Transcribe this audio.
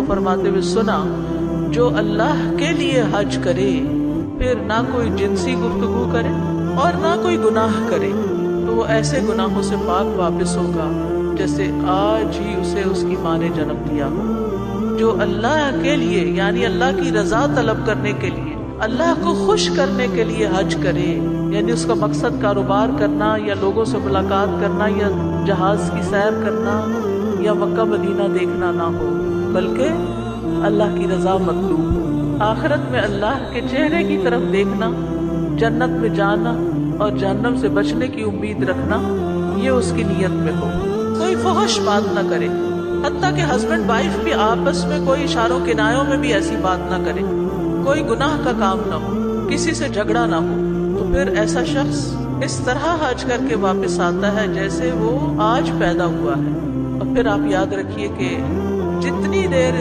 فرماتے ہوئے سنا، جو اللہ کے لیے حج کرے پھر نہ کوئی جنسی گفتگو کرے اور نہ کوئی گناہ کرے تو وہ ایسے گناہوں سے پاک واپس ہوگا جیسے آج ہی اسے اس کی ماں نے جنم دیا ہو۔ جو اللہ کے لیے یعنی اللہ کی رضا طلب کرنے کے لیے، اللہ کو خوش کرنے کے لیے حج کرے، یعنی اس کا مقصد کاروبار کرنا یا لوگوں سے ملاقات کرنا یا جہاز کی سیر کرنا یا مکہ مدینہ دیکھنا نہ ہو، بلکہ اللہ کی رضا مطلوب ہو، آخرت میں اللہ کے چہرے کی طرف دیکھنا، جنت میں جانا اور جہنم سے بچنے کی امید رکھنا، یہ اس کی نیت میں ہو۔ کوئی فحش بات نہ کرے، حتیٰ کہ ہسبینڈ وائف بھی آپس میں کوئی اشاروں کنایوں میں بھی ایسی بات نہ کرے، کوئی گناہ کا کام نہ ہو، کسی سے جھگڑا نہ ہو، تو پھر ایسا شخص اس طرح حج کر کے واپس آتا ہے جیسے وہ آج پیدا ہوا ہے۔ اور پھر آپ یاد رکھیے کہ جتنی دیر